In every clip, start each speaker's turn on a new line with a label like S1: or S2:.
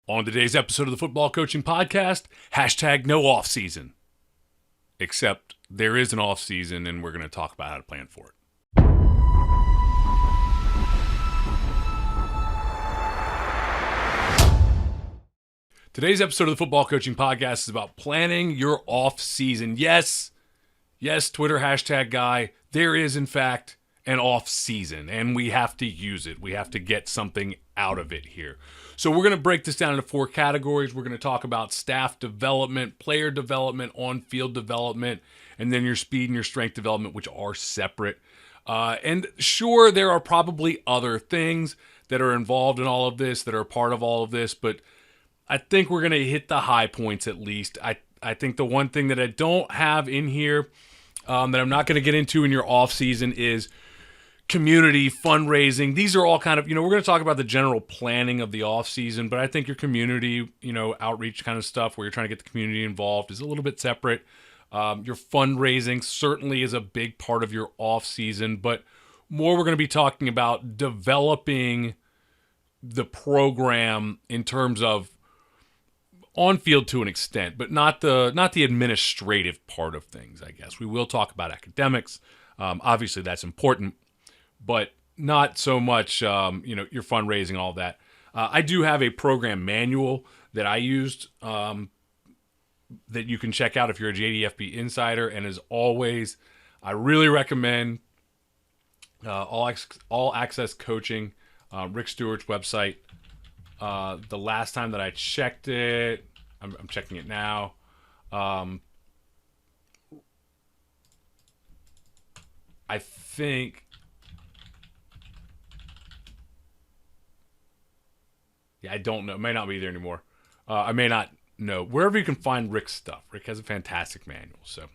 S1: On today's episode of the Football Coaching Podcast, hashtag no offseason. Except there is an offseason, and we're going to talk about how to plan for it. Today's episode of the Football Coaching Podcast is about planning your off-season. Yes, Twitter hashtag guy, there is in fact an off-season, and we have to use it. We have to get something out of it here. So we're going to break this down into 4 categories. We're going to talk about staff development, player development, on-field development, and then your speed and your strength development, which are separate. And sure, there are probably other things that are involved in all of this, that are part of all of this, but I think we're going to hit the high points at least. I think the one thing that I don't have in here that I'm not going to get into in your off-season is community, fundraising. These are all kind of, we're going to talk about the general planning of the off-season, but I think your community, outreach kind of stuff where you're trying to get the community involved is a little bit separate. Your fundraising certainly is a big part of your off-season, but more we're going to be talking about developing the program in terms of on-field to an extent, but not the administrative part of things, I guess. We will talk about academics. Obviously, that's important, but not so much, your fundraising, all that. I do have a program manual that I used that you can check out if you're a JDFB insider. And as always, I really recommend All Access Coaching, Rick Stewart's website. The last time that I checked it, I'm checking it now. I think, I don't know. It may not be there anymore. I may not know. Wherever you can find Rick's stuff. Rick has a fantastic manual. So,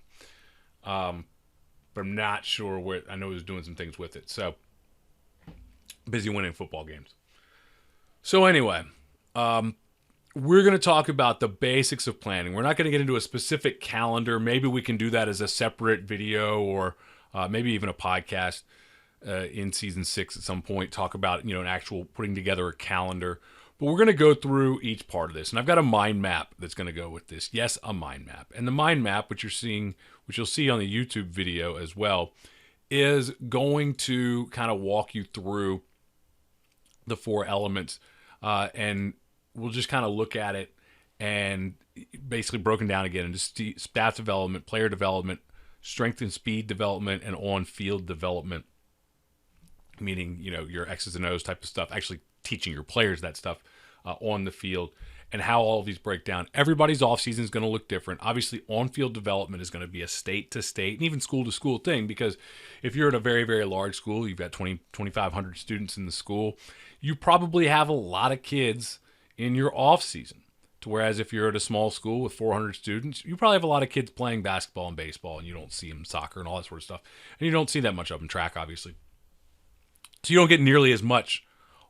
S1: but I'm not sure where. I know he was doing some things with it. So, busy winning football games. So anyway, we're going to talk about the basics of planning. We're not going to get into a specific calendar. Maybe we can do that as a separate video or maybe even a podcast in season 6 at some point. Talk about, an actual putting together a calendar. But we're going to go through each part of this. And I've got a mind map that's going to go with this. Yes, a mind map. And the mind map, which you'll see on the YouTube video as well, is going to kind of walk you through the 4 elements. And we'll just kind of look at it and basically broken down again into staff development, player development, strength and speed development, and on-field development, meaning, your X's and O's type of stuff, actually teaching your players that stuff on the field, and how all of these break down. Everybody's offseason is going to look different. Obviously, on-field development is going to be a state-to-state and even school-to-school thing, because if you're at a very, very large school, you've got 2,500 students in the school, you probably have a lot of kids in your off-season. Whereas if you're at a small school with 400 students, you probably have a lot of kids playing basketball and baseball, and you don't see them in soccer and all that sort of stuff. And you don't see that much of them in track, obviously. So you don't get nearly as much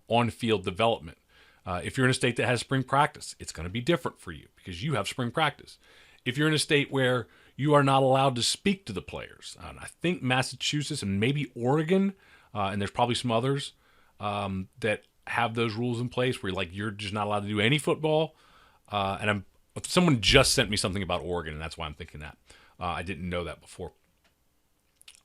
S1: on-field development. If you're in a state that has spring practice, it's going to be different for you because you have spring practice. If you're in a state where you are not allowed to speak to the players, I think Massachusetts and maybe Oregon, and there's probably some others that have those rules in place where you're just not allowed to do any football. And someone just sent me something about Oregon, and that's why I'm thinking that. I didn't know that before.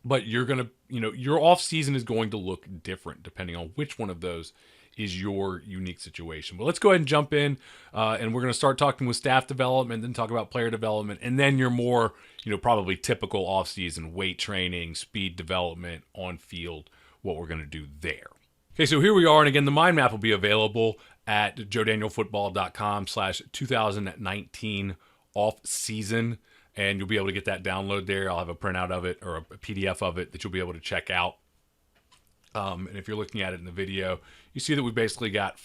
S1: But you're going to, your off season is going to look different depending on which one of those is your unique situation. But let's go ahead and jump in, and we're going to start talking with staff development, then talk about player development, and then your more, probably typical off season weight training, speed development, on field, what we're going to do there. Okay, so here we are, and again, the mind map will be available at joedanielfootball.com/2019 off-season, and you'll be able to get that download there. I'll have a printout of it or a PDF of it that you'll be able to check out. And if you're looking at it in the video, you see that we basically got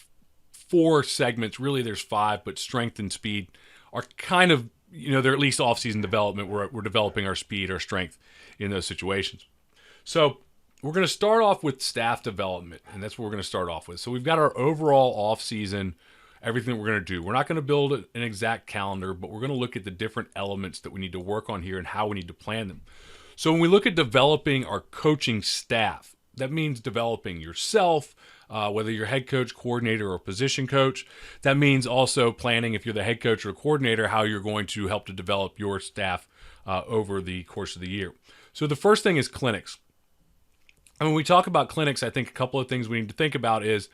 S1: 4 segments. Really, there's 5, but strength and speed are kind of, they're at least off-season development. We're developing our speed, our strength in those situations. So we're going to start off with staff development, and that's what we're going to start off with. So we've got our overall off-season, everything we're going to do. We're not going to build an exact calendar, but we're going to look at the different elements that we need to work on here and how we need to plan them. So when we look at developing our coaching staff, that means developing yourself, whether you're head coach, coordinator, or position coach. That means also planning, if you're the head coach or coordinator, how you're going to help to develop your staff over the course of the year. So the first thing is clinics. And when we talk about clinics, I think a couple of things we need to think about is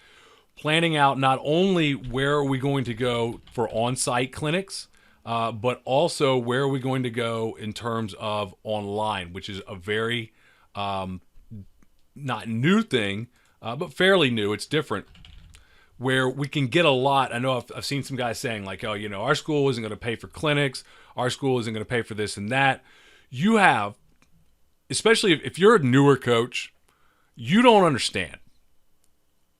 S1: planning out not only where are we going to go for on-site clinics, but also where are we going to go in terms of online, which is a very not new thing, but fairly new. It's different, where we can get a lot. I know I've seen some guys saying like, oh, our school isn't going to pay for clinics. Our school isn't going to pay for this and that. You have, especially if you're a newer coach, you don't understand.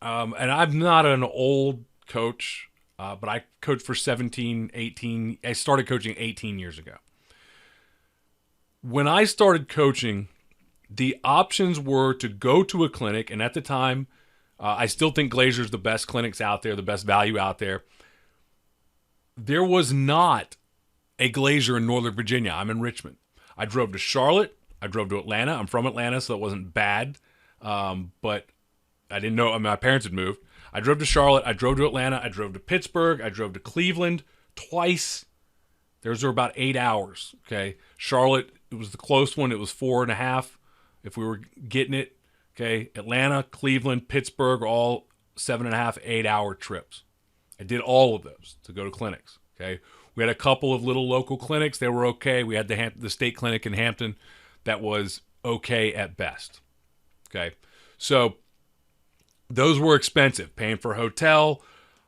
S1: And I'm not an old coach, but I coached for 17, 18. I started coaching 18 years ago. When I started coaching, the options were to go to a clinic, and at the time, I still think Glazier's the best clinics out there, the best value out there. There was not a Glazier in Northern Virginia. I'm in Richmond. I drove to Charlotte. I drove to Atlanta. I'm from Atlanta, so it wasn't bad. But I didn't know. My parents had moved. I drove to Charlotte. I drove to Atlanta. I drove to Pittsburgh. I drove to Cleveland twice. Those were about 8 hours. Okay. Charlotte, it was the close one. It was 4.5 if we were getting it. Okay. Atlanta, Cleveland, Pittsburgh, all 7.5, 8-hour trips. I did all of those to go to clinics. Okay. We had a couple of little local clinics. They were okay. We had the state clinic in Hampton that was okay at best. Okay. So those were expensive, paying for a hotel.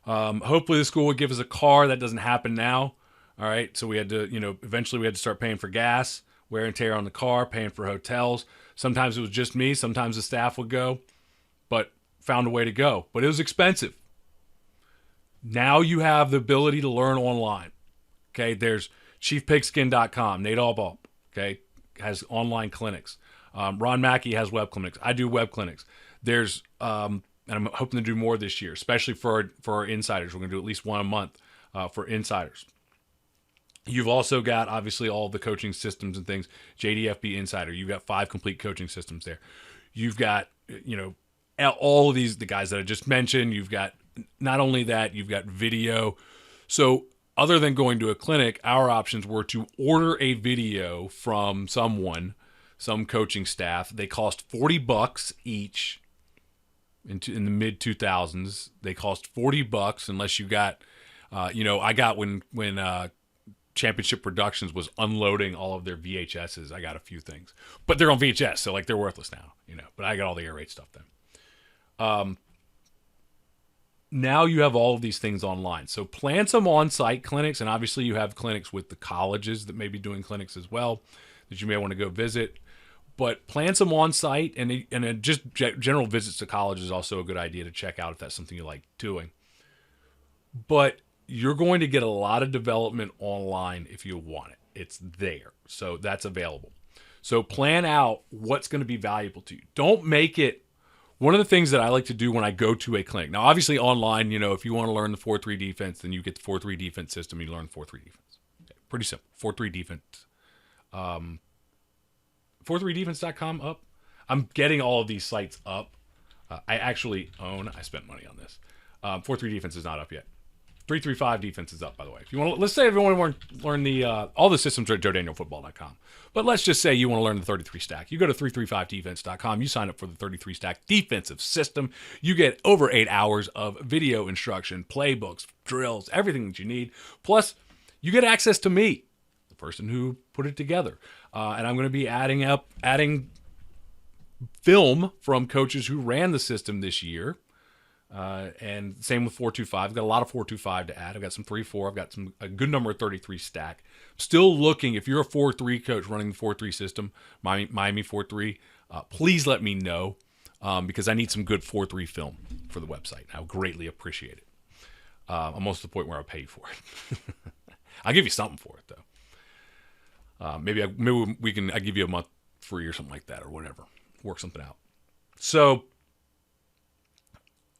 S1: Hopefully the school would give us a car. That doesn't happen now. All right. So we had to, eventually we had to start paying for gas, wear and tear on the car, paying for hotels. Sometimes it was just me. Sometimes the staff would go, but found a way to go. But it was expensive. Now you have the ability to learn online. Okay. There's chiefpigskin.com. Nate Allbaugh, okay, has online clinics. Ron Mackey has web clinics. I do web clinics. There's, and I'm hoping to do more this year, especially for our insiders. We're going to do at least one a month for insiders. You've also got, obviously, all the coaching systems and things. JDFB Insider. You've got 5 complete coaching systems there. You've got, all of these, the guys that I just mentioned. You've got, not only that, you've got video. So other than going to a clinic, our options were to order a video from some coaching staff. They cost $40 each. In the mid 2000s, they cost $40 unless you got, I got when Championship Productions was unloading all of their VHSs. I got a few things, but they're on VHS, so like they're worthless now, But I got all the air raid stuff then. Now you have all of these things online. So plan some on-site clinics, and obviously you have clinics with the colleges that may be doing clinics as well that you may want to go visit. But plan some on-site, and just general visits to college is also a good idea to check out if that's something you like doing. But you're going to get a lot of development online if you want it. It's there. So that's available. So plan out what's going to be valuable to you. Don't make it one of the things that I like to do when I go to a clinic. Now, obviously online, if you want to learn the 4-3 defense, then you get the 4-3 defense system. You learn 4-3 defense. Okay, pretty simple. 4-3 defense. 4-3defense.com up. I'm getting all of these sites up. I spent money on this. 4-3 defense is not up yet. 3-3-5 defense is up, by the way. If you want to, let's say everyone want to learn the all the systems are at joedanielfootball.com. But let's just say you want to learn the 33 stack. You go to 335defense.com. You sign up for the 33 stack defensive system. You get over 8 hours of video instruction, playbooks, drills, everything that you need. Plus, you get access to me, the person who put it together. And I'm going to be adding film from coaches who ran the system this year. And same with 4-2-5. I've got a lot of 4-2-5 to add. I've got some 3-4. I've got a good number of 33 stack. Still looking, if you're a 4-3 coach running the 4-3 system, Miami 4-3, please let me know because I need some good 4-3 film for the website. I would greatly appreciate it. I'm almost to the point where I'll pay you for it. I'll give you something for it, though. Maybe I give you a month free or something like that or whatever. Work something out. So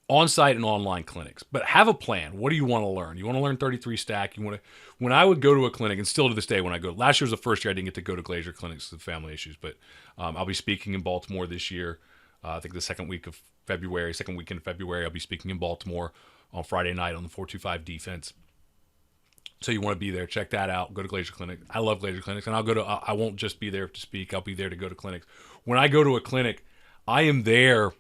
S1: on-site and online clinics, but have a plan. What do you want to learn? You want to learn 33 stack. When I would go to a clinic, and still to this day when I go, last year was the first year I didn't get to go to Glazier clinics because of family issues, but I'll be speaking in Baltimore this year. I think the second week of February, second weekend of February. I'll be speaking in Baltimore on Friday night on the 425 defense. So you want to be there, check that out. Go to Glacier Clinic. I love Glacier Clinics, and I won't just be there to speak. I'll be there to go to clinics. When I go to a clinic, I am there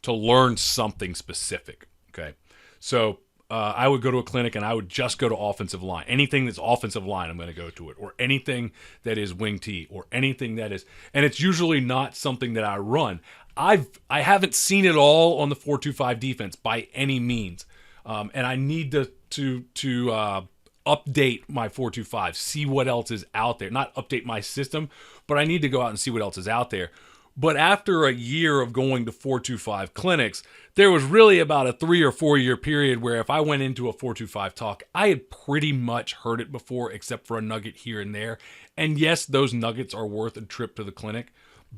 S1: to learn something specific. Okay, so I would go to a clinic and I would just go to offensive line. Anything that's offensive line, I'm going to go to it, or anything that is wing T, or anything that is, and it's usually not something that I run. I haven't seen it all on the 425 defense by any means, and I need to update my 425, see what else is out there. Not update my system, but I need to go out and see what else is out there. But after a year of going to 425 clinics, there was really about a 3 or 4 year period where if I went into a 425 talk, I had pretty much heard it before, except for a nugget here and there. And yes, those nuggets are worth a trip to the clinic,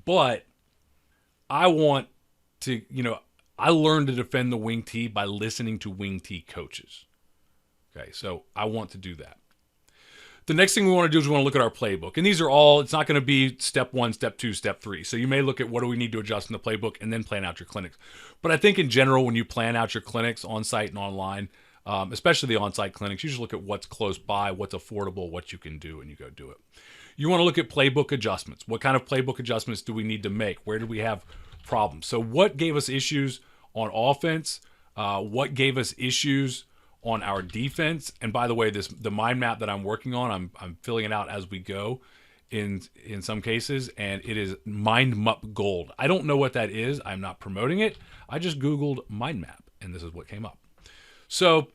S1: but I want to, I learned to defend the wing T by listening to wing T coaches. Okay, so I want to do that. The next thing we want to do is we want to look at our playbook. And these are all, it's not going to be step 1, step 2, step 3. So you may look at what do we need to adjust in the playbook and then plan out your clinics. But I think in general, when you plan out your clinics on-site and online, especially the on-site clinics, you just look at what's close by, what's affordable, what you can do, and you go do it. You want to look at playbook adjustments. What kind of playbook adjustments do we need to make? Where do we have problems? So what gave us issues on offense? What gave us issues on our defense? And by the way, the mind map that I'm working on, I'm filling it out as we go in some cases, and it is mind map gold. I don't know what that is. I'm not promoting it. I just Googled mind map, and this is what came up. So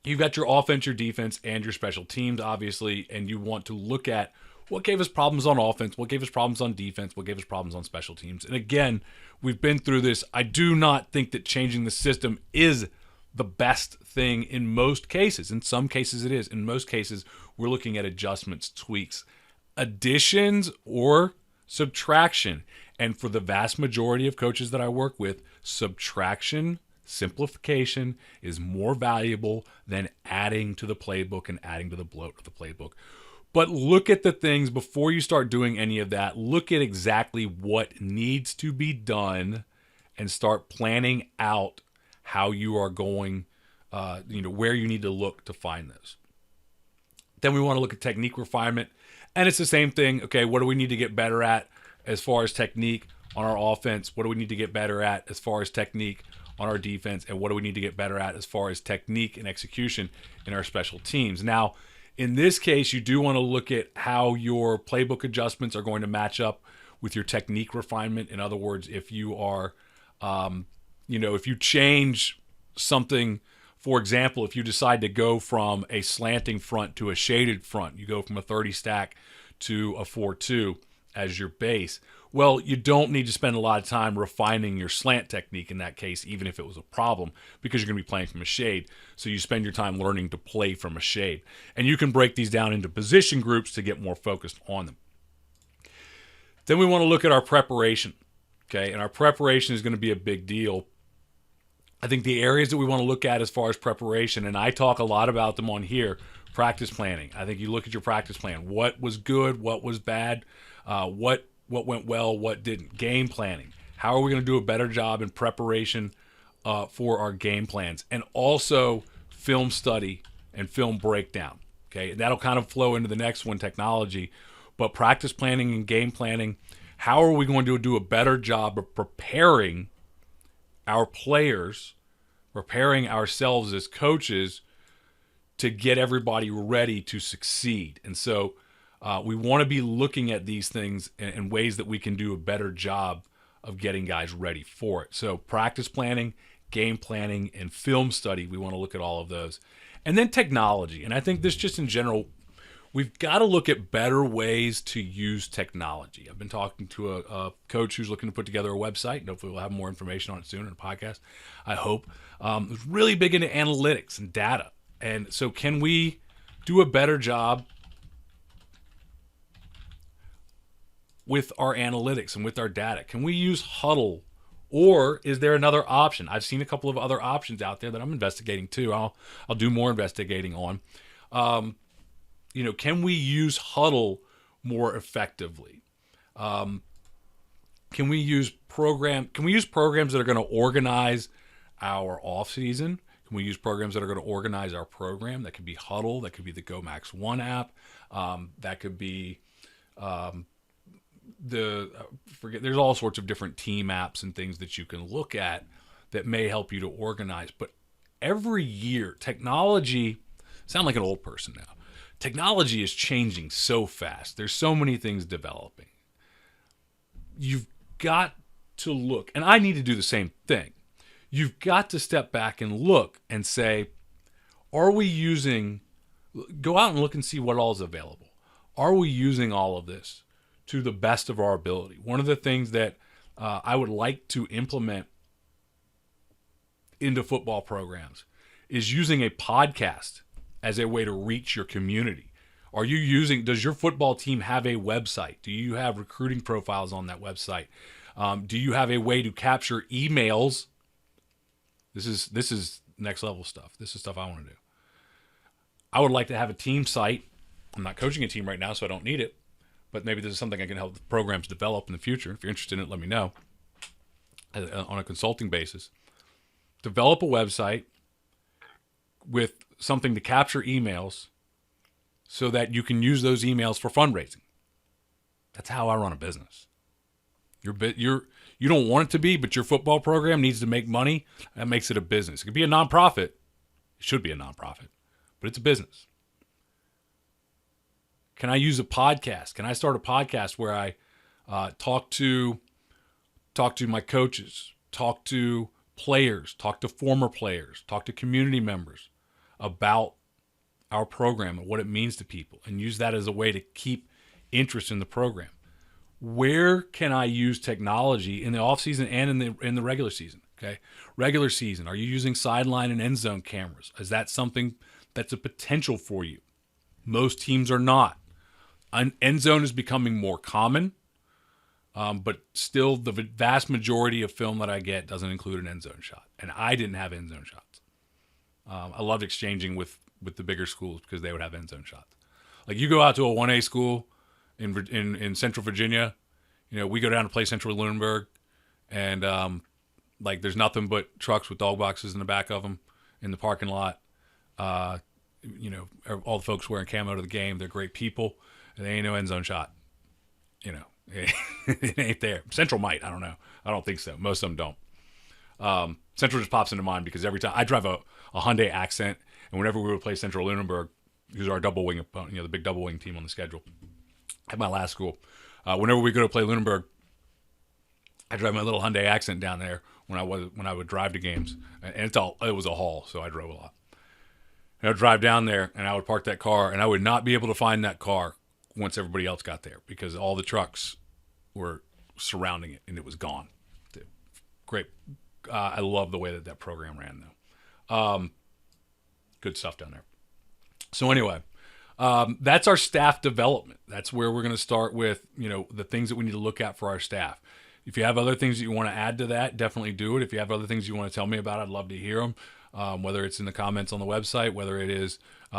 S1: you've got your offense, your defense, and your special teams, obviously, and you want to look at what gave us problems on offense, what gave us problems on defense, what gave us problems on special teams. And again, we've been through this. I do not think that changing the system is the best thing in most cases. In some cases it is. In most cases, we're looking at adjustments, tweaks, additions, or subtraction. And for the vast majority of coaches that I work with, subtraction, simplification is more valuable than adding to the playbook and adding to the bloat of the playbook. But look at the things before you start doing any of that. Look at exactly what needs to be done and start planning out how you are going, where you need to look to find those. Then we want to look at technique refinement. And it's the same thing. Okay, what do we need to get better at as far as technique on our offense? What do we need to get better at as far as technique on our defense? And what do we need to get better at as far as technique and execution in our special teams? Now, in this case, you do want to look at how your playbook adjustments are going to match up with your technique refinement. In other words, if you are if you change something, for example, if you decide to go from a slanting front to a shaded front, you go from a 30 stack to a 4-2 as your base. Well, you don't need to spend a lot of time refining your slant technique in that case, even if it was a problem, because you're going to be playing from a shade. So you spend your time learning to play from a shade. And you can break these down into position groups to get more focused on them. Then we want to look at our preparation. Okay, and our preparation is going to be a big deal. I think the areas that we want to look at as far as preparation, and I talk a lot about them on here, practice planning. I think you look at your practice plan. What was good? What was bad? What went well? What didn't? Game planning. How are we going to do a better job in preparation for our game plans? And also film study and film breakdown. Okay, that'll kind of flow into the next one, technology. But practice planning and game planning, how are we going to do a better job of preparing our players, preparing ourselves as coaches to get everybody ready to succeed? And so we want to be looking at these things in ways that we can do a better job of getting guys ready for it. So practice planning, game planning, and film study, we want to look at all of those. And then technology. And I think this just in general, we've got to look at better ways to use technology. I've been talking to a coach who's looking to put together a website, and hopefully we'll have more information on it soon in a podcast, I hope. It's really big into analytics and data. And so can we do a better job with our analytics and with our data? Can we use Huddle? Or is there another option? I've seen a couple of other options out there that I'm investigating too. I'll do more investigating on. Can we use Huddle more effectively? Can we use programs that are going to organize our off season? Can we use programs that are going to organize our program? That could be Huddle. That could be the Go Max One app. That could be there's all sorts of different team apps and things that you can look at that may help you to organize. But every year, technology, sound like an old person now. Technology is changing so fast. There's so many things developing. You've got to look, and I need to do the same thing. You've got to step back and look and say, go out and look and see what all is available. Are we using all of this to the best of our ability? One of the things that I would like to implement into football programs is using a podcast as a way to reach your community. Does your football team have a website? Do you have recruiting profiles on that website? Do you have a way to capture emails? This is next level stuff. This is stuff I want to do. I would like to have a team site. I'm not coaching a team right now, so I don't need it. But maybe this is something I can help the programs develop in the future. If you're interested in it, let me know. On a consulting basis. Develop a website with something to capture emails so that you can use those emails for fundraising. That's how I run a business. You don't want it to be, but your football program needs to make money. That makes it a business. It could be a nonprofit. It should be a nonprofit, but it's a business. Can I use a podcast? Can I start a podcast where I talk to my coaches, talk to players, talk to former players, talk to community members about our program and what it means to people, and use that as a way to keep interest in the program? Where can I use technology in the off season and in the regular season? Okay, regular season. Are you using sideline and end zone cameras? Is that something that's a potential for you? Most teams are not. An end zone is becoming more common, but still the vast majority of film that I get doesn't include an end zone shot, and I didn't have end zone shots. I loved exchanging with the bigger schools because they would have end zone shots. Like you go out to a 1A school in Central Virginia, we go down to play Central Lunenburg, and there's nothing but trucks with dog boxes in the back of them in the parking lot. All the folks wearing camo to the game. They're great people. And they ain't no end zone shot. It ain't there. Central might. I don't know. I don't think so. Most of them don't. Central just pops into mind because every time I drive a Hyundai Accent, and whenever we would play Central Lunenburg, who's our double wing opponent, the big double wing team on the schedule, at my last school, whenever we go to play Lunenburg, I drive my little Hyundai Accent down there when I would drive to games, and it was a haul, so I drove a lot. And I'd drive down there, and I would park that car, and I would not be able to find that car once everybody else got there because all the trucks were surrounding it, and it was gone. Great. I love the way that program ran, though. Good stuff down there. So anyway, that's our staff development. That's where we're going to start with, the things that we need to look at for our staff. If you have other things that you want to add to that, definitely do it. If you have other things you want to tell me about, I'd love to hear them. Whether it's in the comments on the website, whether it is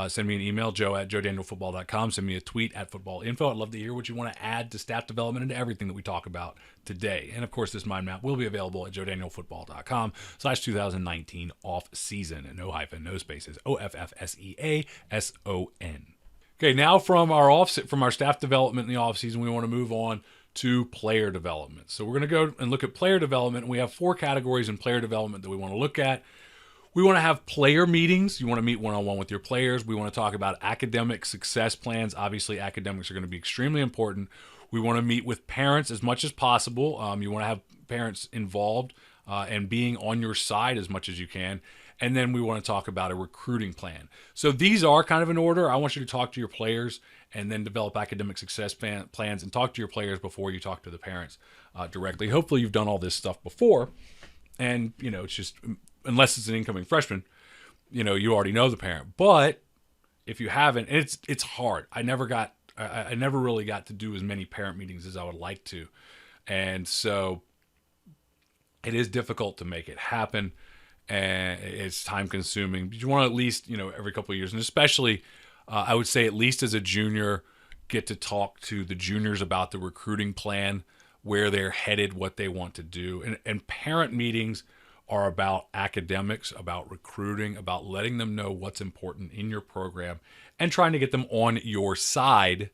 S1: send me an email, joe@joedanielfootball.com, send me a tweet at footballinfo. I'd love to hear what you want to add to staff development and to everything that we talk about today. And of course, this mind map will be available at joedanielfootball.com/2019 Offseason. No hyphen, no spaces, OFFSEASON. Okay, now from our staff development in the offseason, we want to move on to player development. So we're going to go and look at player development. We have 4 categories in player development that we want to look at. We want to have player meetings. You want to meet one-on-one with your players. We want to talk about academic success plans. Obviously, academics are going to be extremely important. We want to meet with parents as much as possible. You want to have parents involved and being on your side as much as you can. And then we want to talk about a recruiting plan. So these are kind of in order. I want you to talk to your players and then develop academic success plans and talk to your players before you talk to the parents directly. Hopefully you've done all this stuff before. And, it's just, unless it's an incoming freshman, you already know the parent. But if you haven't, it's hard. I never really got to do as many parent meetings as I would like to. And so it is difficult to make it happen. And it's time consuming. But you want to at least, every couple of years, and especially, I would say at least as a junior, get to talk to the juniors about the recruiting plan where they're headed, what they want to do. And parent meetings are about academics, about recruiting, about letting them know what's important in your program and trying to get them on your side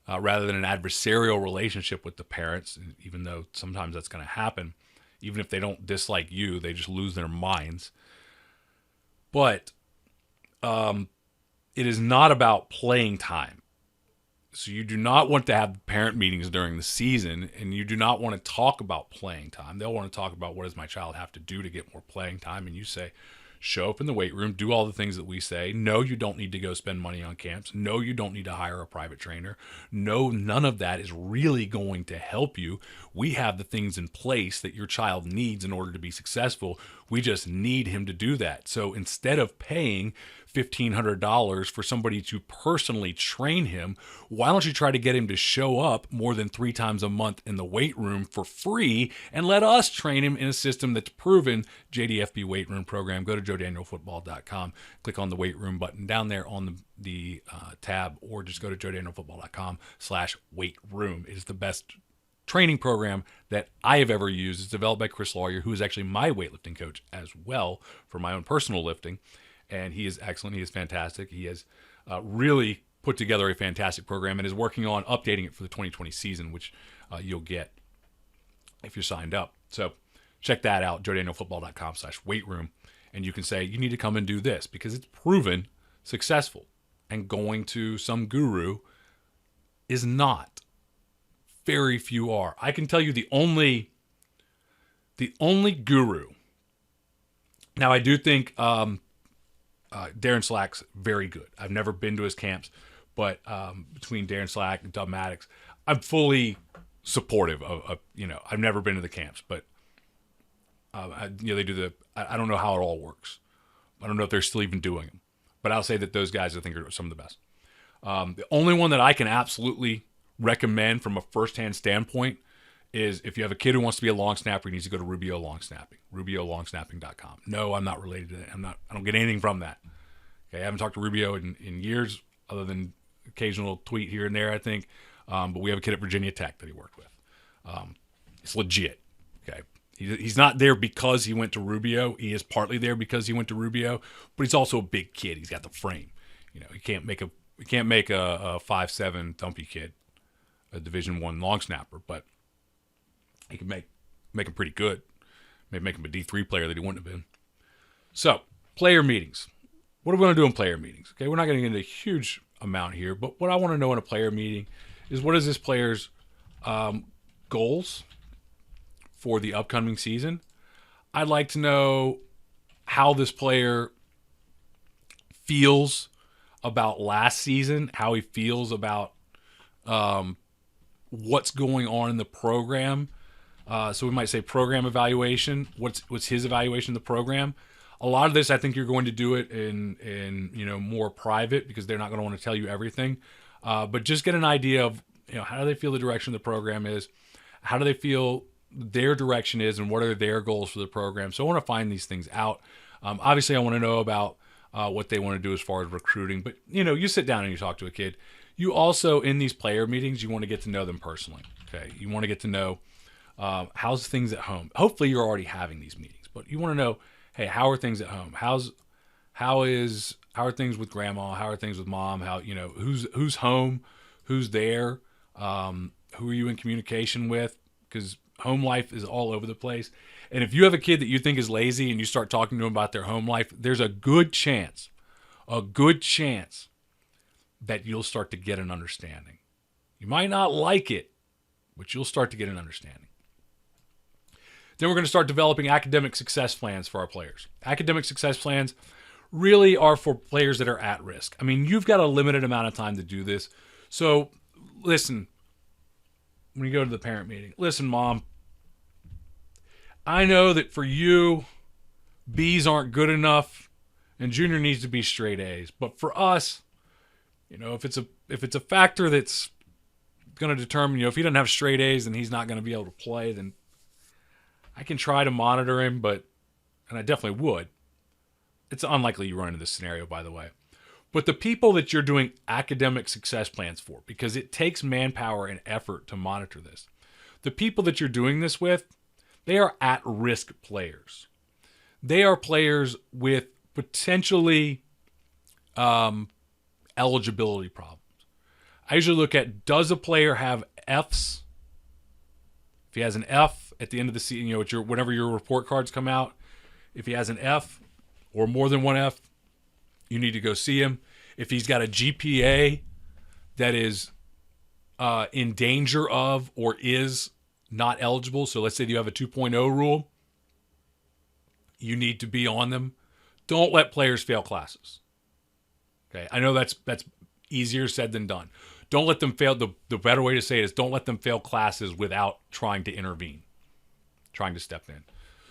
S1: rather than an adversarial relationship with the parents, even though sometimes that's going to happen. Even if they don't dislike you, they just lose their minds. But it is not about playing time. So you do not want to have parent meetings during the season, and you do not want to talk about playing time. They'll want to talk about, what does my child have to do to get more playing time? And you say, show up in the weight room, do all the things that we say. No, you don't need to go spend money on camps. No, you don't need to hire a private trainer. No, none of that is really going to help you. We have the things in place that your child needs in order to be successful. We just need him to do that. So instead of paying $1,500 for somebody to personally train him, why don't you try to get him to show up more than 3 times a month in the weight room for free and let us train him in a system that's proven. JDFB Weight Room Program. Go to joedanielfootball.com, click on the weight room button down there on the tab, or just go to joedanielfootball.com/weight room. It is the best training program that I have ever used. It's developed by Chris Lawyer, who is actually my weightlifting coach as well for my own personal lifting. And he is excellent. He is fantastic. He has really put together a fantastic program and is working on updating it for the 2020 season, which you'll get if you're signed up. So check that out, joedanielfootball.com/weight room. And you can say, you need to come and do this because it's proven successful. And going to some guru is not. Very few are. I can tell you the only guru. Now, I do think Darren Slack's very good. I've never been to his camps, but between Darren Slack and Dub Maddox, I'm fully supportive of I've never been to the camps, but they do I don't know how it all works. I don't know if they're still even doing them, but I'll say that those guys I think are some of the best. The only one that I can absolutely recommend from a firsthand standpoint is if you have a kid who wants to be a long snapper, he needs to go to Rubio Long Snapping, rubiolongsnapping.com. No, I'm not related to that. I don't get anything from that. Okay, I haven't talked to Rubio in years, other than occasional tweet here and there, I think. But we have a kid at Virginia Tech that he worked with. It's legit. Okay, he's not there because he went to Rubio. He is partly there because he went to Rubio, but he's also a big kid. He's got the frame. He can't make a 5'7" dumpy kid a Division I long snapper, but he can make him pretty good. Maybe make him a D3 player that he wouldn't have been. So, player meetings. What are we going to do in player meetings? Okay, we're not going to get into a huge amount here, but what I want to know in a player meeting is, what is this player's goals for the upcoming season? I'd like to know how this player feels about last season, how he feels about what's going on in the program. So we might say program evaluation. What's his evaluation of the program? A lot of this, I think you're going to do it in more private, because they're not going to want to tell you everything. But just get an idea of how do they feel the direction of the program is, how do they feel their direction is, and what are their goals for the program. So I want to find these things out. Obviously, I want to know about what they want to do as far as recruiting. But you sit down and you talk to a kid. You also, in these player meetings, you want to get to know them personally. Okay, you want to get to know how's things at home. Hopefully, you're already having these meetings, but you want to know, hey, how are things at home? How are things with grandma? How are things with mom? How who's home? Who's there? Who are you in communication with? Because home life is all over the place. And if you have a kid that you think is lazy and you start talking to them about their home life, there's a good chance that you'll start to get an understanding. You might not like it, but you'll start to get an understanding. Then we're going to start developing academic success plans for our players. Academic success plans really are for players that are at risk. I mean, you've got a limited amount of time to do this. So listen, when you go to the parent meeting, listen, Mom, I know that for you, B's aren't good enough and junior needs to be straight A's. But for us, if it's a factor that's going to determine, if he doesn't have straight A's, then he's not going to be able to play, then I can try to monitor him, and I definitely would. It's unlikely you run into this scenario, by the way. But the people that you're doing academic success plans for, because it takes manpower and effort to monitor this, the people that you're doing this with, they are at-risk players. They are players with potentially eligibility problems. I usually look at, does a player have Fs? If he has an F at the end of the season, you know, whenever your report cards come out, if he has an F or more than one F, you need to go see him. If he's got a GPA that is in danger of or is not eligible, so let's say you have a 2.0 rule, you need to be on them. Don't let players fail classes. Okay, I know that's easier said than done. Don't let them fail. The better way to say it is don't let them fail classes without trying to intervene, trying to step in.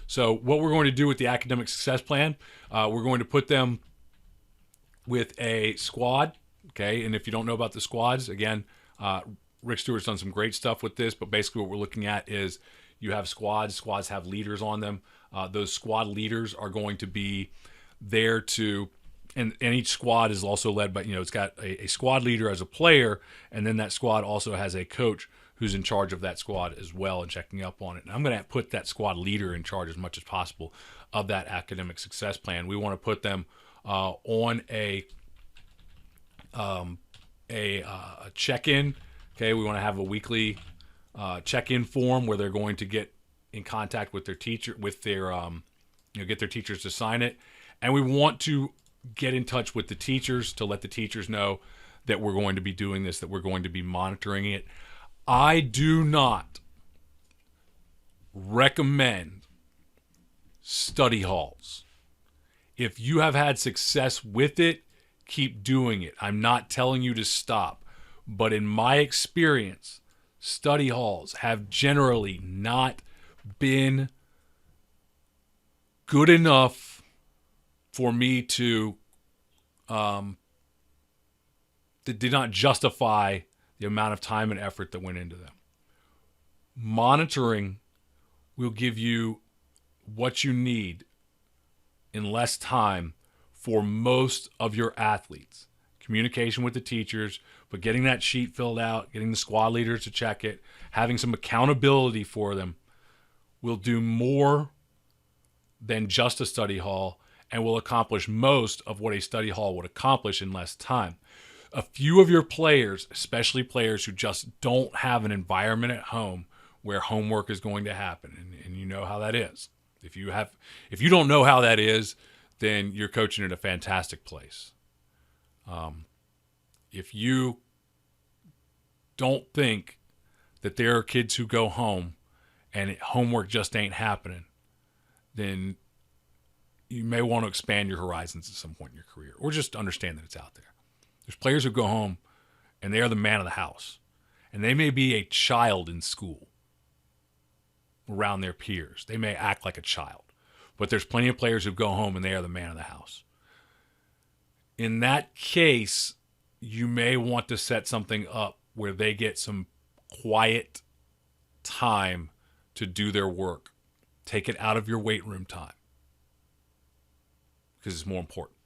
S1: So what we're going to do with the academic success plan, we're going to put them with a squad. Okay, and if you don't know about the squads, again, Rick Stewart's done some great stuff with this, but basically what we're looking at is you have squads. Squads have leaders on them. Those squad leaders are going to be there to, and each squad is also led by, you know, it's got a squad leader as a player, and then that squad also has a coach who's in charge of that squad as well and checking up on it. And I'm going to put that squad leader in charge as much as possible of that academic success plan. We want to put them on a check-in. Okay, we want to have a weekly check-in form where they're going to get in contact with their teacher, with their get their teachers to sign it, and we want to get in touch with the teachers to let the teachers know that we're going to be doing this, that we're going to be monitoring it. I do not recommend study halls. If you have had success with it, keep doing it. I'm not telling you to stop, but in my experience, study halls have generally not been good enough for me to that did not justify the amount of time and effort that went into them. Monitoring will give you what you need in less time for most of your athletes. Communication with the teachers, but getting that sheet filled out, getting the squad leaders to check it, having some accountability for them will do more than just a study hall and will accomplish most of what a study hall would accomplish in less time. A few of your players, especially players who just don't have an environment at home where homework is going to happen, and you know how that is. If you don't know how that is, then you're coaching at a fantastic place. If you don't think that there are kids who go home and homework just ain't happening, then you may want to expand your horizons at some point in your career, or just understand that it's out there. There's players who go home and they are the man of the house, and they may be a child in school around their peers. They may act like a child, but there's plenty of players who go home and they are the man of the house. In that case, you may want to set something up where they get some quiet time to do their work. Take it out of your weight room time because it's more important.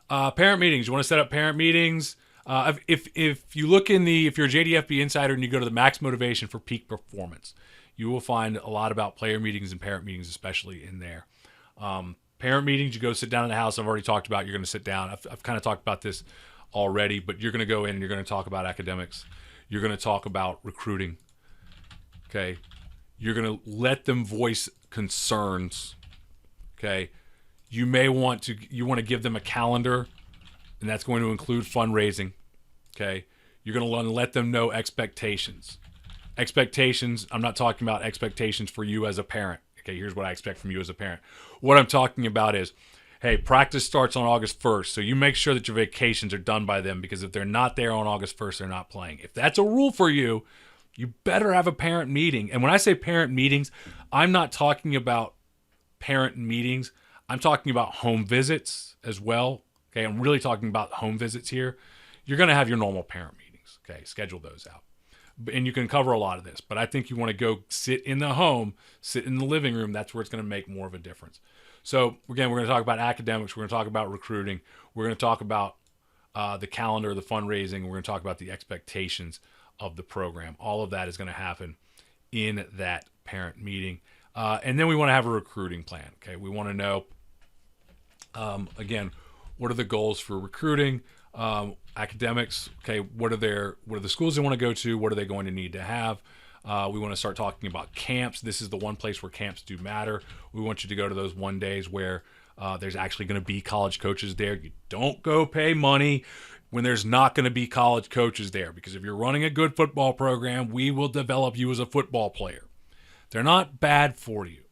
S1: Parent meetings. You want to set up parent meetings. If you look if you're a JDFB insider and you go to the Max Motivation for Peak Performance, you will find a lot about player meetings and parent meetings, especially in there. Parent meetings, you go sit down in the house. I've already talked about you're going to sit down. I've kind of talked about this already, but you're going to go in and you're going to talk about academics. You're going to talk about recruiting. Okay. You're going to let them voice concerns. Okay. You want to give them a calendar, and that's going to include fundraising. Okay. You're going to let them know expectations. Expectations, I'm not talking about expectations for you as a parent. Okay, here's what I expect from you as a parent. What I'm talking about is, hey, practice starts on August 1st, so you make sure that your vacations are done by then, because if they're not there on August 1st, they're not playing. If that's a rule for you, you better have a parent meeting. And when I say parent meetings, I'm not talking about parent meetings. I'm talking about home visits as well. Okay, I'm really talking about home visits here. You're going to have your normal parent meetings. Okay, schedule those out. And you can cover a lot of this, but I think you want to go sit in the home, sit in the living room. That's where it's going to make more of a difference. So again, we're going to talk about academics. We're going to talk about recruiting. We're going to talk about the calendar, the fundraising. We're going to talk about the expectations of the program. All of that is going to happen in that parent meeting. And then we want to have a recruiting plan. Okay, we want to know, again, what are the goals for recruiting, academics. Okay, what are the schools they want to go to? What are they going to need to have? We want to start talking about camps. This is the one place where camps do matter. We want you to go to those one days where there's actually going to be college coaches there. You don't go pay money when there's not going to be college coaches there, because if you're running a good football program, we will develop you as a football player. They're not bad for you.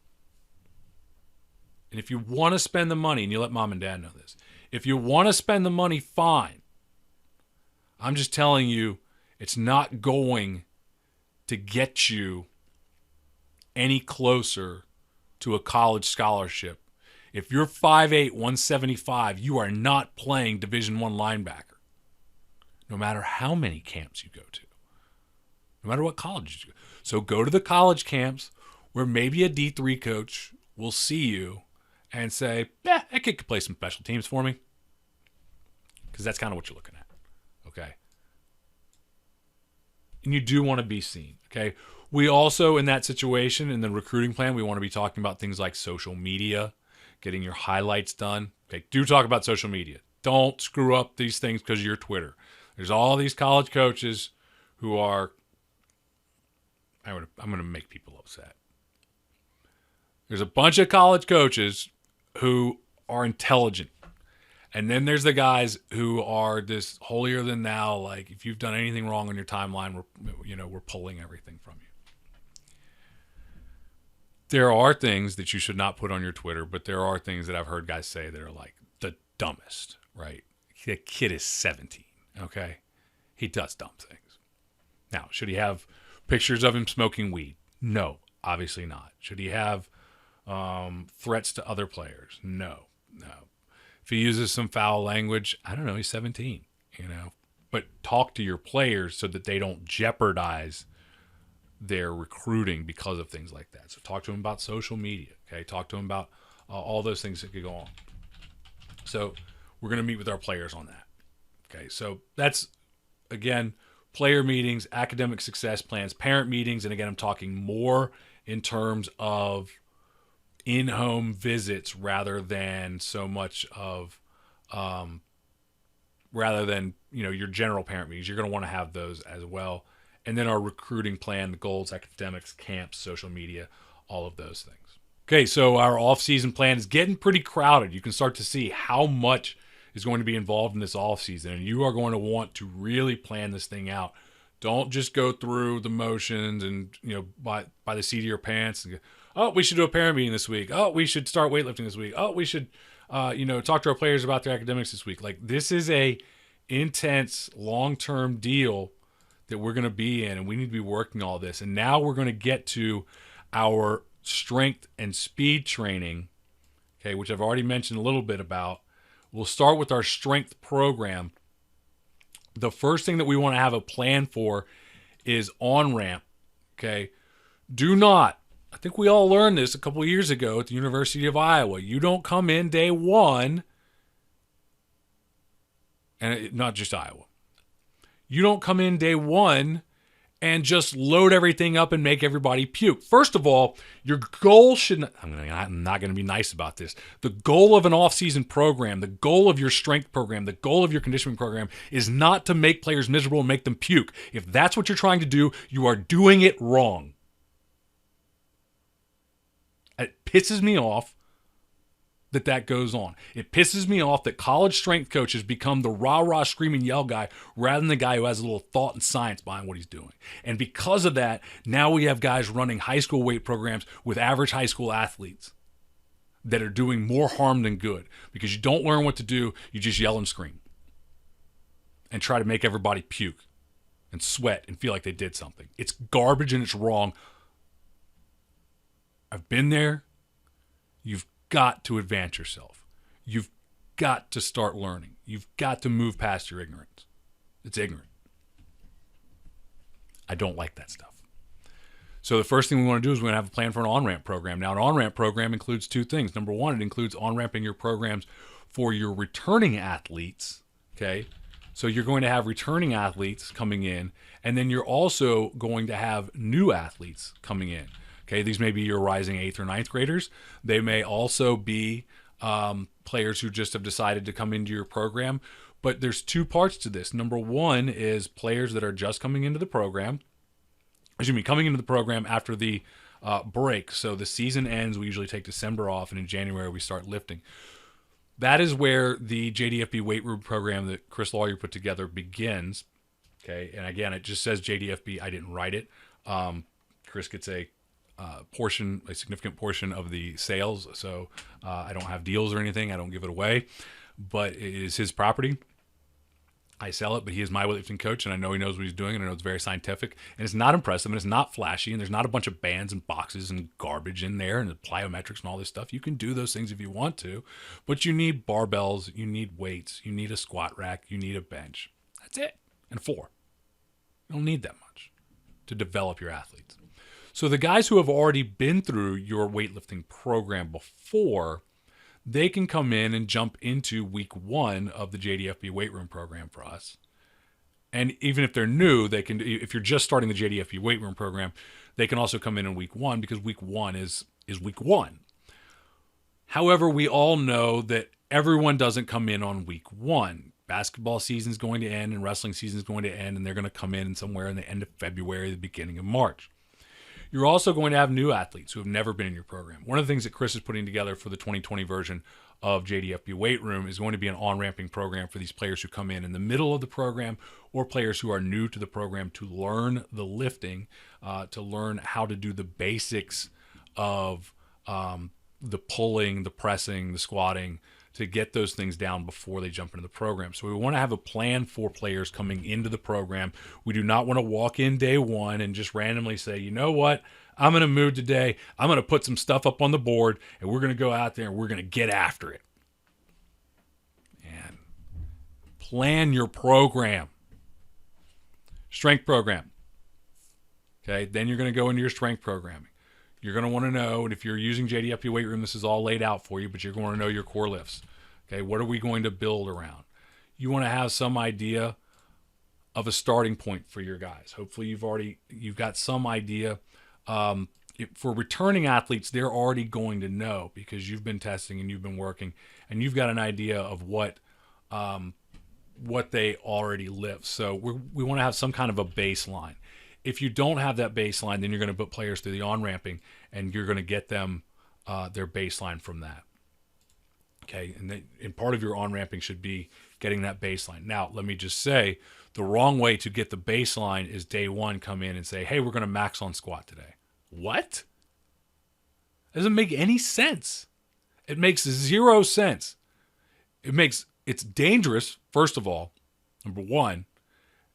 S1: And if you want to spend the money, and you let mom and dad know this, if you want to spend the money, fine. I'm just telling you, it's not going to get you any closer to a college scholarship. If you're 5'8", 175, you are not playing Division I linebacker, no matter how many camps you go to, no matter what college you go. So go to the college camps where maybe a D3 coach will see you and say, that kid could play some special teams for me. Because that's kind of what you're looking at, okay? And you do want to be seen, okay? We also, in that situation, in the recruiting plan, we want to be talking about things like social media, getting your highlights done. Okay, do talk about social media. Don't screw up these things because of your Twitter. There's all these college coaches who are, I'm going to make people upset. There's a bunch of college coaches who are intelligent. And then there's the guys who are this holier than thou, like if you've done anything wrong on your timeline, we're pulling everything from you. There are things that you should not put on your Twitter, but there are things that I've heard guys say that are like the dumbest, right? The kid is 17, okay? He does dumb things. Now, should he have pictures of him smoking weed? No, obviously not. Should he have threats to other players? No. If he uses some foul language, I don't know, he's 17, But talk to your players so that they don't jeopardize their recruiting because of things like that. So talk to him about social media, okay? Talk to him about all those things that could go on. So we're going to meet with our players on that, okay? So that's, again, player meetings, academic success plans, parent meetings, and again, I'm talking more in terms of in-home visits rather than so much of, your general parent meetings. You're going to want to have those as well. And then our recruiting plan, the goals, academics, camps, social media, all of those things. Okay, so our off-season plan is getting pretty crowded. You can start to see how much is going to be involved in this off-season, and you are going to want to really plan this thing out. Don't just go through the motions and, by the seat of your pants and go, oh, we should do a parent meeting this week. Oh, we should start weightlifting this week. Oh, we should, talk to our players about their academics this week. Like, this is a intense, long-term deal that we're going to be in, and we need to be working all this. And now we're going to get to our strength and speed training, okay, which I've already mentioned a little bit about. We'll start with our strength program. The first thing that we want to have a plan for is on-ramp, okay? Do not, I think we all learned this a couple of years ago at the University of Iowa. You don't come in day one, and not just Iowa. You don't come in day one and just load everything up and make everybody puke. First of all, your goal should not, I'm not going to be nice about this. The goal of an off-season program, the goal of your strength program, the goal of your conditioning program is not to make players miserable and make them puke. If that's what you're trying to do, you are doing it wrong. It pisses me off that goes on. It pisses me off that college strength coaches become the rah-rah screaming yell guy rather than the guy who has a little thought and science behind what he's doing. And because of that, now we have guys running high school weight programs with average high school athletes that are doing more harm than good because you don't learn what to do, you just yell and scream and try to make everybody puke and sweat and feel like they did something. It's garbage and it's wrong. I've been there. You've got to advance yourself. You've got to start learning. You've got to move past your ignorance. It's ignorant. I don't like that stuff. So the first thing we want to do is we're going to have a plan for an on-ramp program. Now, an on-ramp program includes two things. Number one, it includes on-ramping your programs for your returning athletes, okay? So you're going to have returning athletes coming in, and then you're also going to have new athletes coming in. Okay, these may be your rising 8th or ninth graders. They may also be players who just have decided to come into your program. But there's two parts to this. Number one is players that are just coming into the program. Coming into the program after the break. So the season ends. We usually take December off, and in January we start lifting. That is where the JDFB weight room program that Chris Lawyer put together begins. Okay, and again, it just says JDFB. I didn't write it. Chris gets a significant portion of the sales. So I don't have deals or anything. I don't give it away, but it is his property. I sell it, but he is my weightlifting coach, and I know he knows what he's doing, and I know it's very scientific, and it's not impressive, and it's not flashy, and there's not a bunch of bands and boxes and garbage in there, and the plyometrics and all this stuff. You can do those things if you want to, but you need barbells, you need weights, you need a squat rack, you need a bench. That's it, and 4. You don't need that much to develop your athletes. So the guys who have already been through your weightlifting program before, they can come in and jump into week 1 of the JDFB weight room program for us. And even if they're new, they can. If you're just starting the JDFB weight room program, they can also come in week 1 because week 1 is week 1. However, we all know that everyone doesn't come in on week 1. Basketball season is going to end and wrestling season is going to end, and they're going to come in somewhere in the end of February, the beginning of March. You're also going to have new athletes who have never been in your program. One of the things that Chris is putting together for the 2020 version of JDFB Weight Room is going to be an on-ramping program for these players who come in the middle of the program or players who are new to the program to learn the lifting, to learn how to do the basics of the pulling, the pressing, the squatting, to get those things down before they jump into the program. So we want to have a plan for players coming into the program. We do not want to walk in day 1 and just randomly say, you know what, I'm in a mood today. I'm going to put some stuff up on the board, and we're going to go out there and we're going to get after it. And plan your program. Strength program. Okay, then you're going to go into your strength programming. You're going to want to know, and if you're using JDFB Weight Room, this is all laid out for you, but you're going to know your core lifts. Okay, what are we going to build around? You want to have some idea of a starting point for your guys. Hopefully you've got some idea. For returning athletes, they're already going to know because you've been testing and you've been working, and you've got an idea of what they already lift. So we want to have some kind of a baseline. If you don't have that baseline, then you're going to put players through the on-ramping, and you're going to get them their baseline from that. Okay, and part of your on-ramping should be getting that baseline. Now, let me just say, the wrong way to get the baseline is day 1, come in and say, hey, we're going to max on squat today. What? It doesn't make any sense. It makes 0 sense. It's dangerous, first of all, number 1.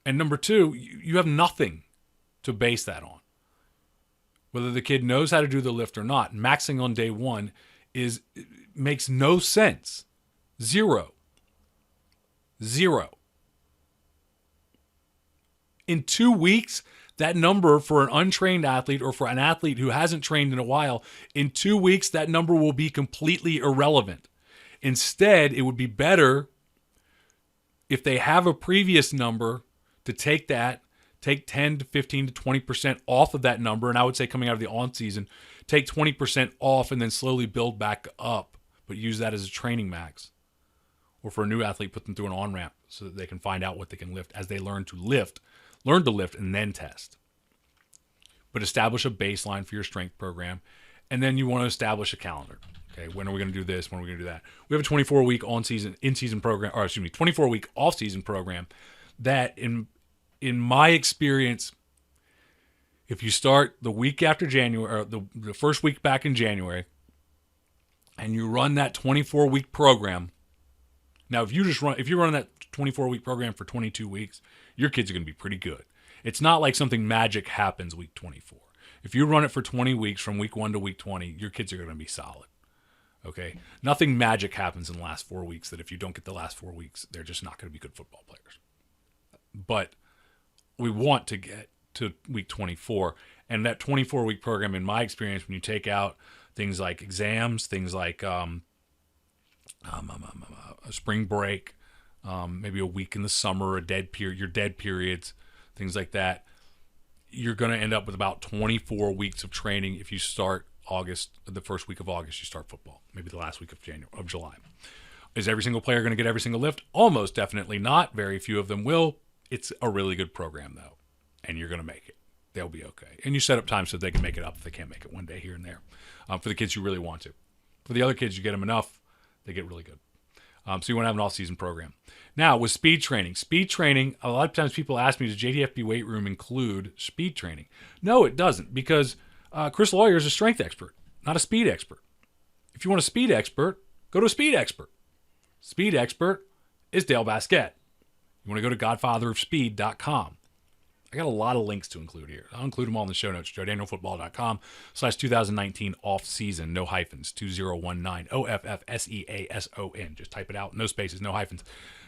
S1: And number 2, you have nothing to base that on. Whether the kid knows how to do the lift or not, maxing on day 1 makes no sense. 0. In 2 weeks, that number for an untrained athlete or for an athlete who hasn't trained in a while, in 2 weeks, that number will be completely irrelevant. Instead, it would be better if they have a previous number to take 10 to 15 to 20% off of that number. And I would say coming out of the on season, take 20% off and then slowly build back up, but use that as a training max. Or for a new athlete, put them through an on-ramp so that they can find out what they can lift as they learn to lift and then test. But establish a baseline for your strength program. And then you want to establish a calendar. Okay, when are we going to do this? When are we going to do that? We have a 24-week in-season program, 24-week off-season program that in my experience, if you start the week after January, or the first week back in January, and you run that 24-week program, now if you run that 24-week program for 22 weeks, your kids are going to be pretty good. It's not like something magic happens week 24. If you run it for 20 weeks from week 1 to week 20, your kids are going to be solid. Okay? Nothing magic happens in the last 4 weeks that if you don't get the last 4 weeks, they're just not going to be good football players. But we want to get to week 24. And that 24-week program, in my experience, when you take out things like exams, things like a spring break, maybe a week in the summer, your dead periods, things like that. You're going to end up with about 24 weeks of training if you start the first week of August, you start football, maybe the last week of July. Is every single player going to get every single lift? Almost definitely not. Very few of them will. It's a really good program, though, and you're going to make it. They'll be okay. And you set up time so they can make it up if they can't make it one day here and there. For the kids who really want to. For the other kids, you get them enough, they get really good. So you want to have an all-season program. Now, with speed training, a lot of times people ask me, does JDFB weight room include speed training? No, it doesn't, because Chris Lawyer is a strength expert, not a speed expert. If you want a speed expert, go to a speed expert. Speed expert is Dale Baskett. You want to go to godfatherofspeed.com. I got a lot of links to include here. I'll include them all in the show notes. JoeDanielFootball.com/2019 Offseason, no hyphens, 2019 OFFSEASON. Just type it out, no spaces, no hyphens.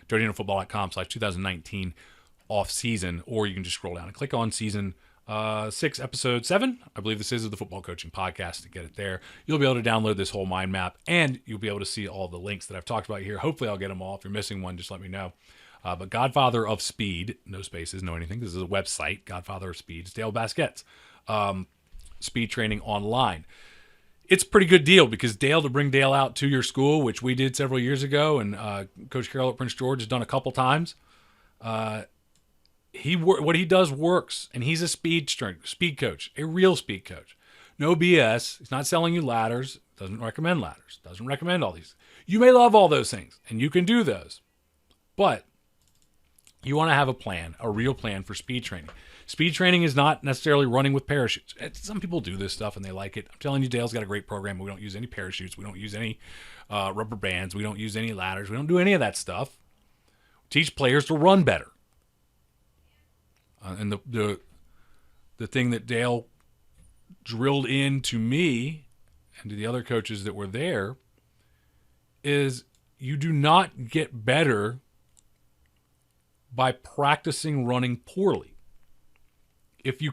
S1: JoeDanielFootball.com/2019 Offseason, or you can just scroll down and click on season 6, episode 7. I believe this is of the Football Coaching Podcast to get it there. You'll be able to download this whole mind map, and you'll be able to see all the links that I've talked about here. Hopefully I'll get them all. If you're missing one, just let me know. But Godfather of Speed, no spaces, no anything. This is a website, Godfather of Speed. It's Dale Baskett's speed training online. It's a pretty good deal because to bring Dale out to your school, which we did several years ago, and Coach Carroll at Prince George has done a couple times. What he does works, and he's a speed coach, a real speed coach. No BS. He's not selling you ladders. Doesn't recommend ladders. Doesn't recommend all these. You may love all those things, and you can do those. But you want to have a plan, a real plan for speed training. Speed training is not necessarily running with parachutes. Some people do this stuff, and they like it. I'm telling you, Dale's got a great program. We don't use any parachutes. We don't use any rubber bands. We don't use any ladders. We don't do any of that stuff. We teach players to run better. And the thing that Dale drilled into me and to the other coaches that were there is you do not get better by practicing running poorly. If you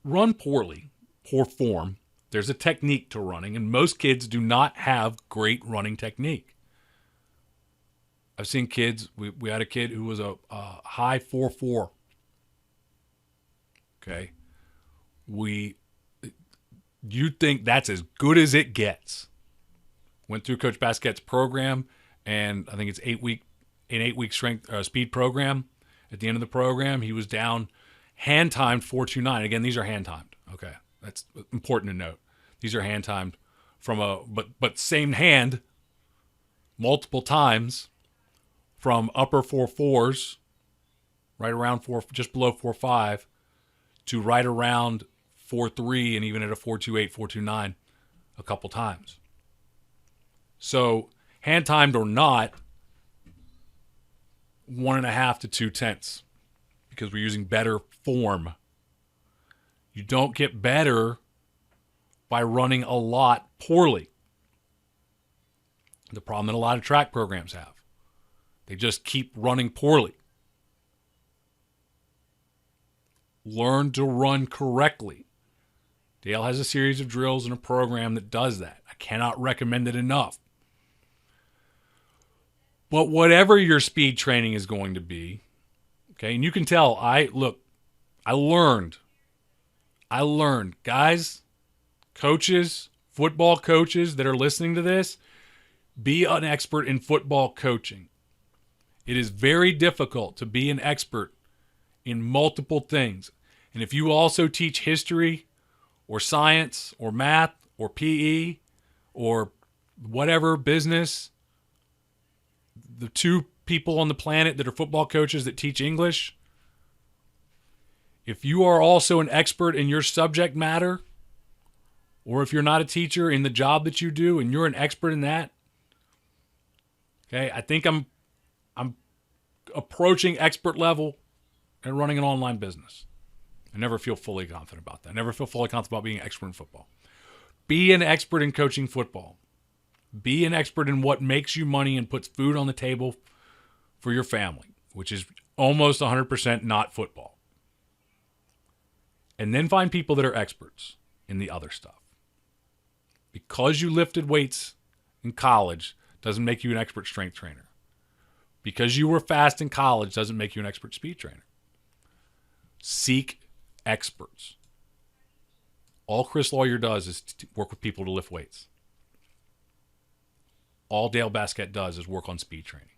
S1: run poorly, poor form, there's a technique to running, and most kids do not have great running technique. I've seen kids, we had a kid who was a high 4.4. Okay. You'd think that's as good as it gets. Went through Coach Baskett's program, and I think it's an 8-week strength speed program. At the end of the program, he was down hand timed 4.29. Again, these are hand timed. Okay, that's important to note. These are hand timed from but same hand, multiple times from upper 4.4s, right around just below 4.5, to right around 4.3, and even at a 4.28, 4.29 a couple times. So hand timed or not, 1.5 to 2/10, because we're using better form. You don't get better by running a lot poorly. The problem that a lot of track programs have. They just keep running poorly. Learn to run correctly. Dale has a series of drills and a program that does that. I cannot recommend it enough. But whatever your speed training is going to be, okay, and you can tell, I learned, guys, coaches, football coaches that are listening to this, be an expert in football coaching. It is very difficult to be an expert in multiple things. And if you also teach history or science or math or PE or whatever business, the two people on the planet that are football coaches that teach English, if you are also an expert in your subject matter, or if you're not a teacher in the job that you do and you're an expert in that, okay, I think I'm approaching expert level and running an online business. I never feel fully confident about that. I never feel fully confident about being an expert in football. Be an expert in coaching football. Be an expert in what makes you money and puts food on the table for your family, which is almost 100% not football. And then find people that are experts in the other stuff. Because you lifted weights in college doesn't make you an expert strength trainer. Because you were fast in college doesn't make you an expert speed trainer. Seek experts. All Chris Lawyer does is work with people to lift weights. All Dale Basquette does is work on speed training.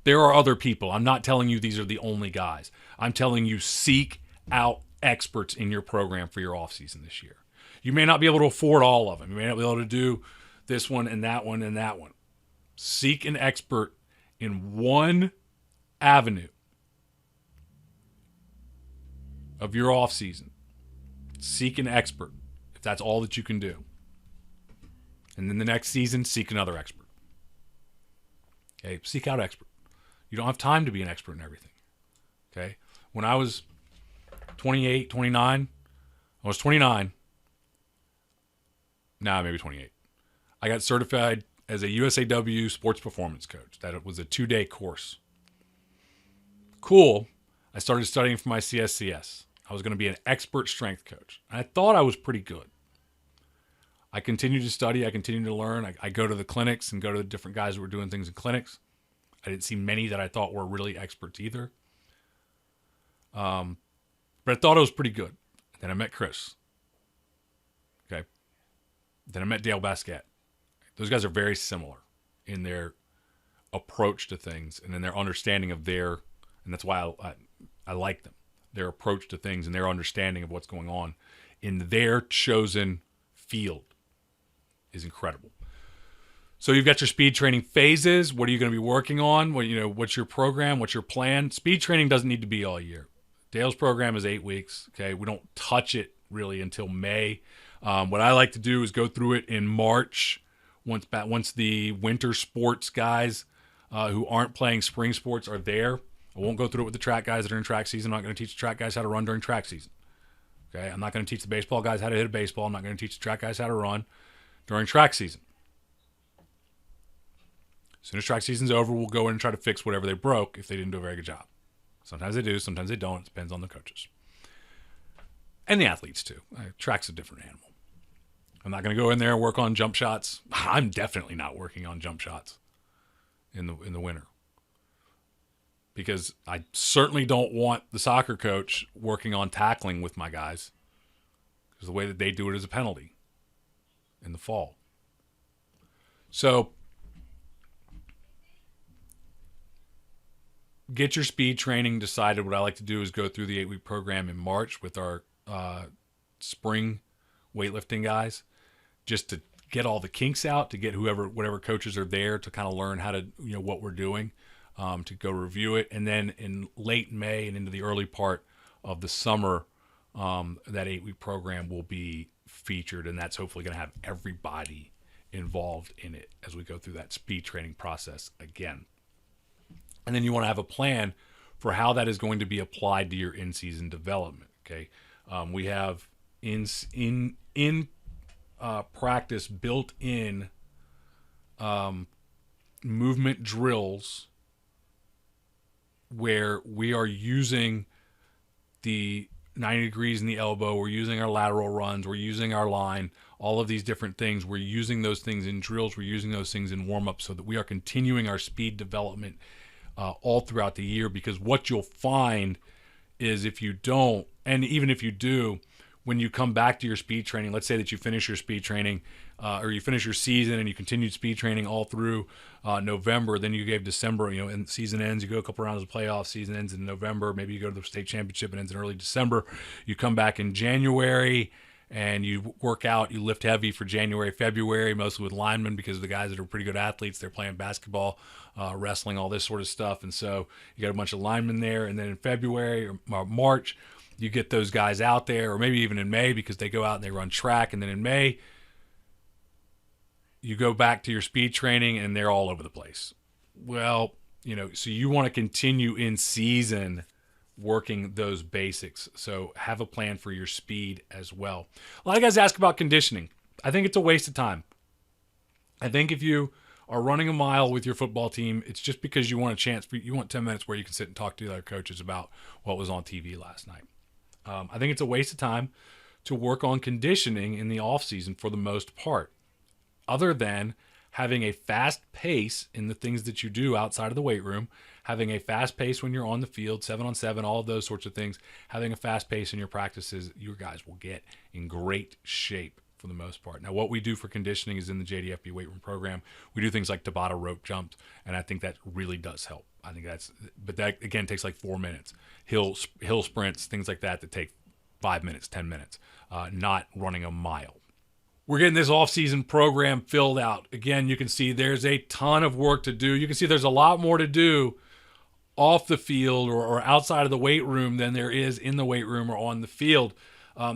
S1: There are other people. I'm not telling you these are the only guys. I'm telling you seek out experts in your program for your offseason this year. You may not be able to afford all of them. You may not be able to do this one and that one and that one. Seek an expert in one avenue of your offseason. Seek an expert if that's all that you can do. And then the next season, seek another expert. Okay, seek out expert. You don't have time to be an expert in everything. Okay? When I was 28, 29, I was 29. Nah, maybe 28. I got certified as a USAW sports performance coach. That was a 2-day course. Cool. I started studying for my CSCS. I was going to be an expert strength coach. I thought I was pretty good. I continued to study. I continued to learn. I go to the clinics and go to the different guys who were doing things in clinics. I didn't see many that I thought were really experts either. But I thought I was pretty good. Then I met Chris. Okay. Then I met Dale Basquette. Those guys are very similar in their approach to things and in their understanding of their, and that's why I like them, their approach to things and their understanding of what's going on in their chosen field is incredible. So you've got your speed training phases. What are you going to be working on? What's your program? What's your plan? Speed training doesn't need to be all year. Dale's program is 8 weeks. Okay, we don't touch it really until May. What I like to do is go through it in March. Once the winter sports guys who aren't playing spring sports are there, I won't go through it with the track guys that are in track season. I'm not going to teach the track guys how to run during track season. Okay, I'm not going to teach the baseball guys how to hit a baseball. I'm not going to teach the track guys how to run during track season. As soon as track season's over, we'll go in and try to fix whatever they broke if they didn't do a very good job. Sometimes they do, sometimes they don't. It depends on the coaches. And the athletes too. Track's a different animal. I'm not going to go in there and work on jump shots. I'm definitely not working on jump shots in the winter. Because I certainly don't want the soccer coach working on tackling with my guys. Because the way that they do it is a penalty in the fall. So get your speed training decided. What I like to do is go through the 8-week program in March with our spring weightlifting guys, just to get all the kinks out, to get whatever coaches are there to kind of learn how to, what we're doing, to go review it. And then in late May and into the early part of the summer, that 8-week program will be featured, and that's hopefully going to have everybody involved in it as we go through that speed training process again. And then you want to have a plan for how that is going to be applied to your in-season development. Okay, we have in practice built-in movement drills where we are using the 90 degrees in the elbow, we're using our lateral runs, we're using our line, all of these different things. We're using those things in drills, we're using those things in warm-up so that we are continuing our speed development all throughout the year. Because what you'll find is if you don't, and even if you do, when you come back to your speed training, let's say that you finish your speed training or you finish your season and you continued speed training all through November, then you gave December, and season ends, you go a couple rounds of playoffs, season ends in November, maybe you go to the state championship and ends in early December. You come back in January and you work out, you lift heavy for January, February, mostly with linemen because the guys that are pretty good athletes, they're playing basketball, wrestling, all this sort of stuff. And so you got a bunch of linemen there. And then in February or March, you get those guys out there, or maybe even in May because they go out and they run track. And then in May, you go back to your speed training and they're all over the place. Well, so you want to continue in season working those basics. So have a plan for your speed as well. A lot of guys ask about conditioning. I think it's a waste of time. I think if you are running a mile with your football team, it's just because you want you want 10 minutes where you can sit and talk to the other coaches about what was on TV last night. I think it's a waste of time to work on conditioning in the off season for the most part, other than having a fast pace in the things that you do outside of the weight room, having a fast pace when you're on the field, 7-on-7, all of those sorts of things, having a fast pace in your practices, you guys will get in great shape for the most part. Now, what we do for conditioning is in the JDFB weight room program. We do things like Tabata rope jumps, and I think that really does help. I think but that again takes like 4 minutes. Hill sprints, things like that take 5 minutes, 10 minutes, not running a mile. We're getting this off-season program filled out. Again, you can see there's a ton of work to do. You can see there's a lot more to do off the field or outside of the weight room than there is in the weight room or on the field.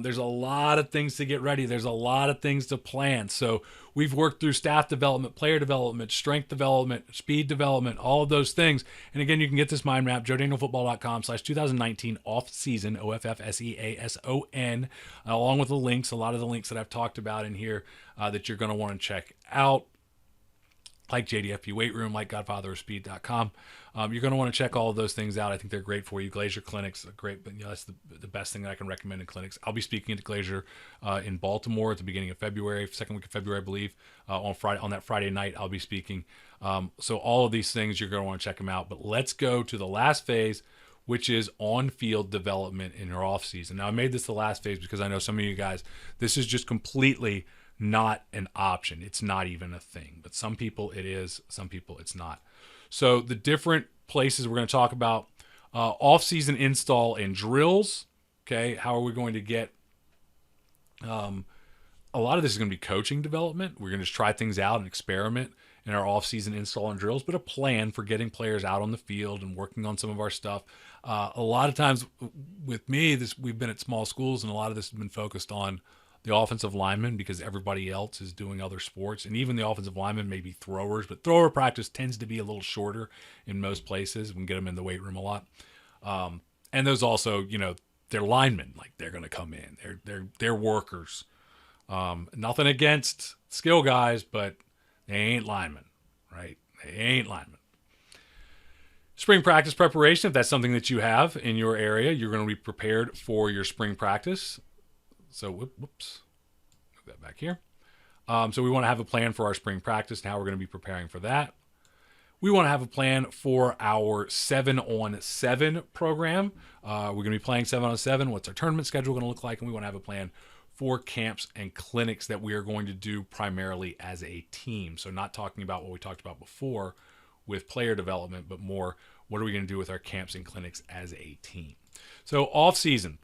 S1: There's a lot of things to get ready. There's a lot of things to plan. So we've worked through staff development, player development, strength development, speed development, all of those things. And again, you can get this mind map, joedanielfootball.com/2019 off-season, OFFSEASON, along with the links, a lot of the links that I've talked about in here that you're going to want to check out, like JDFP Weight Room, like godfatherofspeed.com. You're going to want to check all of those things out. I think they're great for you. Glazier Clinics are great, but that's the best thing that I can recommend in clinics. I'll be speaking at Glazier in Baltimore at the beginning of February, second week of February, I believe. On that Friday night, I'll be speaking. So all of these things, you're going to want to check them out. But let's go to the last phase, which is on-field development in your off-season. Now, I made this the last phase because I know some of you guys, this is just completely not an option. It's not even a thing. But some people it is, some people it's not. So the different places we're going to talk about, off-season install and drills. Okay, how are we going to get? A lot of this is going to be coaching development. We're going to just try things out and experiment in our off-season install and drills, but a plan for getting players out on the field and working on some of our stuff. A lot of times with me, we've been at small schools, and a lot of this has been focused on the offensive linemen because everybody else is doing other sports. And even the offensive linemen may be throwers, but thrower practice tends to be a little shorter in most places. We can get them in the weight room a lot. And those also, they're linemen. Like, they're going to come in. They're workers. Nothing against skill guys, but they ain't linemen, right? They ain't linemen. Spring practice preparation, if that's something that you have in your area, you're going to be prepared for your spring practice. So, whoops, move that back here. So we want to have a plan for our spring practice and how we're going to be preparing for that. We want to have a plan for our 7-on-7 program. We're going to be playing 7-on-7. What's our tournament schedule going to look like? And we want to have a plan for camps and clinics that we are going to do primarily as a team. So not talking about what we talked about before with player development, but more what are we going to do with our camps and clinics as a team. So off-season,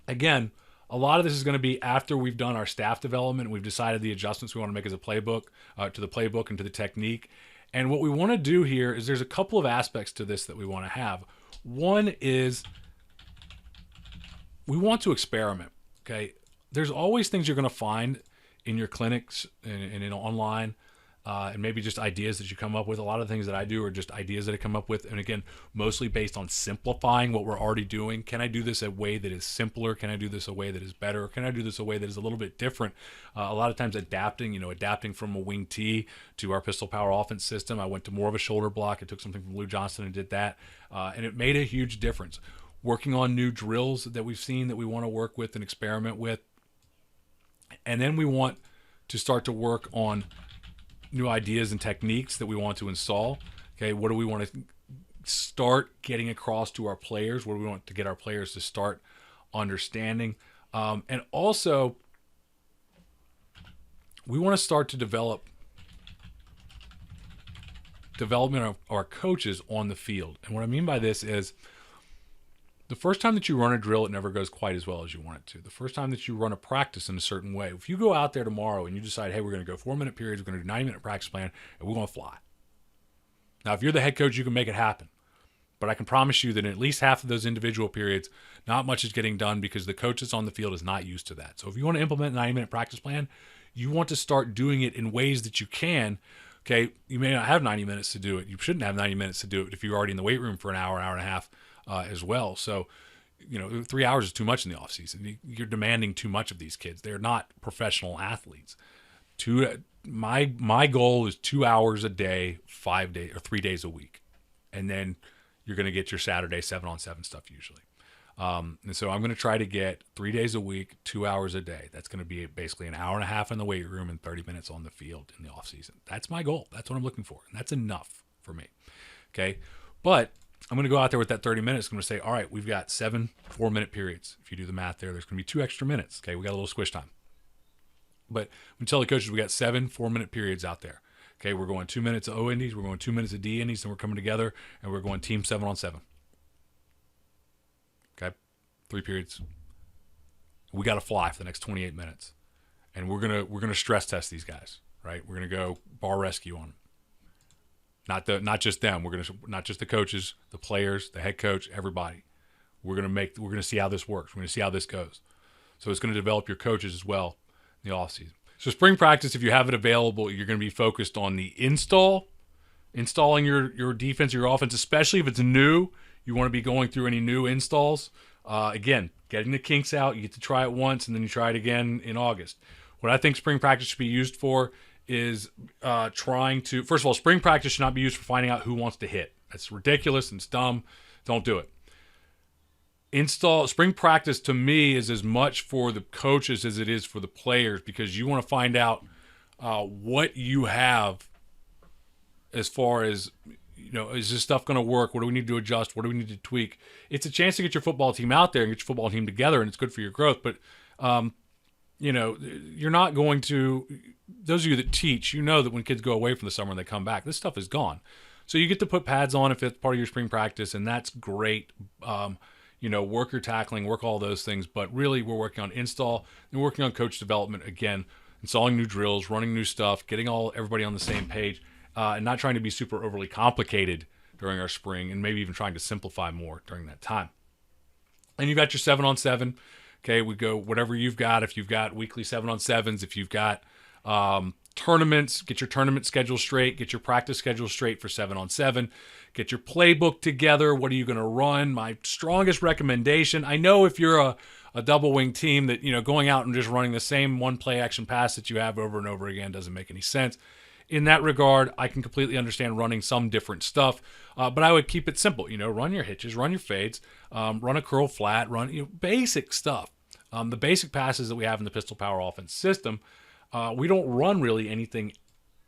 S1: again, a lot of this is going to be after we've done our staff development. We've decided the adjustments we want to make as a playbook, to the playbook and to the technique. And what we want to do here is there's a couple of aspects to this that we want to have. One is we want to experiment, okay? There's always things you're going to find in your clinics and in online, and maybe just ideas that you come up with. A lot of the things that I do are just ideas that I come up with. And again, mostly based on simplifying what we're already doing. Can I do this a way that is simpler? Can I do this a way that is better? Can I do this a way that is a little bit different? A lot of times adapting from a wing T to our pistol power offense system. I went to more of a shoulder block. I took something from Lou Johnston and did that. And it made a huge difference. Working on new drills that we've seen that we want to work with and experiment with. And then we want to start to work on new ideas and techniques that we want to install. Okay, what do we want to start getting across to our players? What do we want to get our players to start understanding? And also, we want to start to development of our coaches on the field. And what I mean by this is the first time that you run a drill, it never goes quite as well as you want it to. The first time that you run a practice in a certain way, if you go out there tomorrow and you decide, hey, we're going to go 4-minute periods, we're going to do 90-minute practice plan, and we're going to fly. Now, if you're the head coach, you can make it happen. But I can promise you that in at least half of those individual periods, not much is getting done because the coach that's on the field is not used to that. So if you want to implement a 90-minute practice plan, you want to start doing it in ways that you can. Okay, you may not have 90 minutes to do it. You shouldn't have 90 minutes to do it if you're already in the weight room for an hour, hour and a half. As well. So, 3 hours is too much in the off season. You're demanding too much of these kids. They're not professional athletes. My goal is 2 hours a day, 5 days or 3 days a week. And then you're going to get your Saturday 7-on-7 stuff usually. And so I'm going to try to get 3 days a week, 2 hours a day. That's going to be basically an hour and a half in the weight room and 30 minutes on the field in the off season. That's my goal. That's what I'm looking for. And that's enough for me. Okay. But I'm going to go out there with that 30 minutes. I'm going to say, all right, we've got 7 4-minute periods. If you do the math there's going to be 2 extra minutes. Okay. We got a little squish time. But we tell the coaches we got 7 4-minute periods out there. Okay. We're going 2 minutes of O indies. We're going 2 minutes of D indies. And we're coming together and we're going team 7-on-7. Okay. 3 periods. We got to fly for the next 28 minutes. And we're going to stress test these guys, right? We're going to go bar rescue on them. Not just them. Not just the coaches, the players, the head coach, everybody. We're going to see how this works. We're going to see how this goes. So it's going to develop your coaches as well in the offseason. So spring practice, if you have it available, you're going to be focused on the installing your defense, your offense, especially if it's new. You want to be going through any new installs. Again, getting the kinks out. You get to try it once, and then you try it again in August. What I think spring practice should be used for is trying to, first of all, spring practice should not be used for finding out who wants to hit. That's ridiculous and it's dumb. Don't do it. Spring practice to me is as much for the coaches as it is for the players, because you want to find out what you have as far as, is this stuff going to work? What do we need to adjust? What do we need to tweak? It's a chance to get your football team out there and get your football team together, and it's good for your growth. But, you're not going to, those of you that teach, that when kids go away for the summer and they come back, this stuff is gone. So you get to put pads on if it's part of your spring practice, and that's great. Work your tackling, work all those things. But really, we're working on install and working on coach development again, installing new drills, running new stuff, getting everybody on the same page, and not trying to be super overly complicated during our spring, and maybe even trying to simplify more during that time. And you've got your 7-on-7. Okay, we go whatever you've got. If you've got weekly 7-on-7s, if you've got tournaments, get your tournament schedule straight, get your practice schedule straight for 7-on-7, get your playbook together. What are you going to run? My strongest recommendation, I know if you're a double wing team that, going out and just running the same one play action pass that you have over and over again doesn't make any sense. In that regard, I can completely understand running some different stuff, but I would keep it simple. Run your hitches, run your fades, run a curl flat, run basic stuff. The basic passes that we have in the Pistol Power offense system, we don't run really anything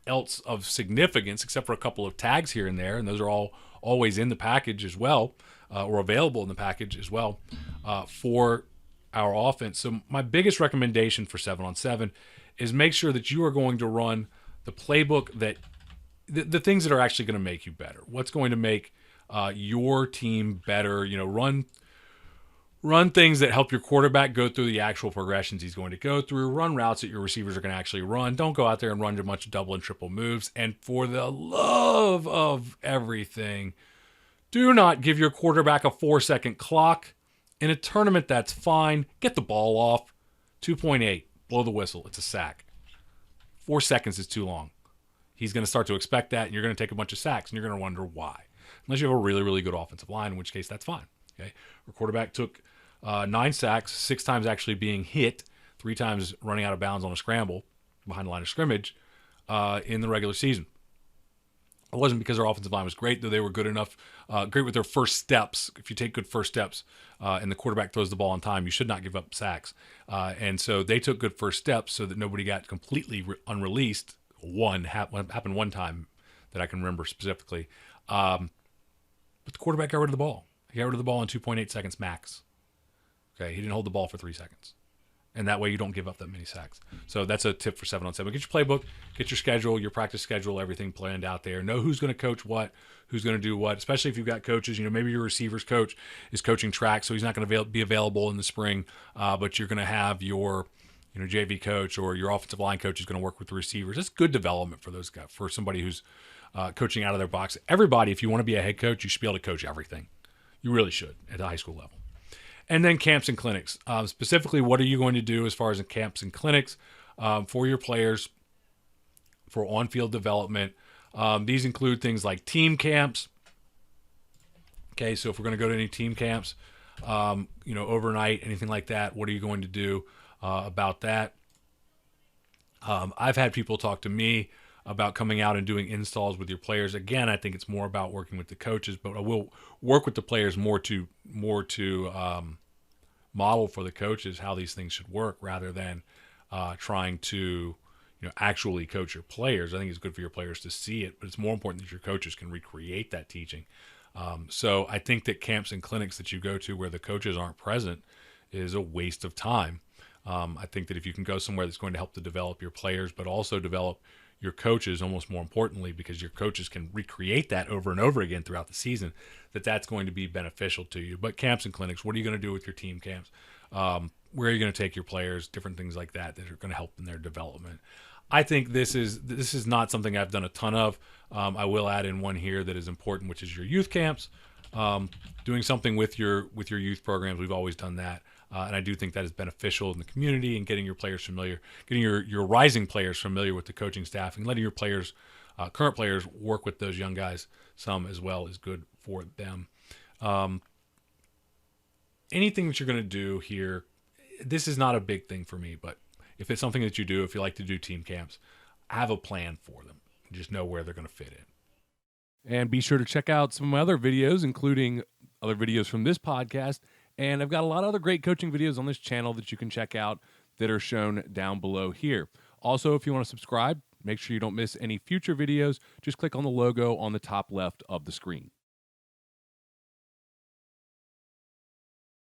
S1: else of significance except for a couple of tags here and there, and those are all always in the package as well, or available in the package as well for our offense. So my biggest recommendation for 7-on-7 is make sure that you are going to run the playbook, that the things that are actually going to make you better. What's going to make your team better? Run things that help your quarterback go through the actual progressions he's going to go through. Run routes that your receivers are going to actually run. Don't go out there and run a bunch of double and triple moves. And for the love of everything, do not give your quarterback a 4-second clock. In a tournament, that's fine. Get the ball off. 2.8. Blow the whistle. It's a sack. 4 seconds is too long. He's going to start to expect that, and you're going to take a bunch of sacks, and you're going to wonder why. Unless you have a really, really good offensive line, in which case that's fine. Okay, our quarterback took 9 sacks, 6 times actually being hit, 3 times running out of bounds on a scramble behind the line of scrimmage in the regular season. It wasn't because our offensive line was great, though they were good enough, great with their first steps. If you take good first steps and the quarterback throws the ball on time, you should not give up sacks. And so they took good first steps so that nobody got completely unreleased. Happened one time that I can remember specifically. But the quarterback got rid of the ball. He got rid of the ball in 2.8 seconds max. Okay, he didn't hold the ball for 3 seconds. And that way you don't give up that many sacks. So that's a tip for 7-on-7. Get your playbook, get your schedule, your practice schedule, everything planned out there. Know who's going to coach what, who's going to do what, especially if you've got coaches. Maybe your receivers coach is coaching track, so he's not going to be available in the spring, but you're going to have your JV coach or your offensive line coach is going to work with the receivers. That's good development for those guys, for somebody who's coaching out of their box. Everybody, if you want to be a head coach, you should be able to coach everything. You really should at the high school level. And then camps and clinics. Specifically, what are you going to do as far as in camps and clinics for your players for on-field development? These include things like team camps. Okay, so if we're going to go to any team camps, overnight, anything like that, what are you going to do about that? I've had people talk to me about coming out and doing installs with your players. Again, I think it's more about working with the coaches, but I will work with the players more to model for the coaches how these things should work, rather than trying to actually coach your players. I think it's good for your players to see it, but it's more important that your coaches can recreate that teaching. So I think that camps and clinics that you go to where the coaches aren't present is a waste of time. I think that if you can go somewhere that's going to help to develop your players, but also develop your coaches, almost more importantly, because your coaches can recreate that over and over again throughout the season, that's going to be beneficial to you. But camps and clinics, what are you going to do with your team camps? Where are you going to take your players? Different things like that are going to help in their development. I think this is not something I've done a ton of. I will add in one here that is important, which is your youth camps. Doing something with your youth programs. We've always done that. And I do think that is beneficial in the community and getting your players familiar, getting your rising players familiar with the coaching staff, and letting your players, current players, work with those young guys some as well is good for them. Anything that you're going to do here, this is not a big thing for me, but if it's something that you do, if you like to do team camps, have a plan for them. Just know where they're going to fit in.
S2: And be sure to check out some of my other videos, including other videos from this podcast. And I've got a lot of other great coaching videos on this channel that you can check out that are shown down below here. Also, if you want to subscribe, make sure you don't miss any future videos. Just click on the logo on the top left of the screen.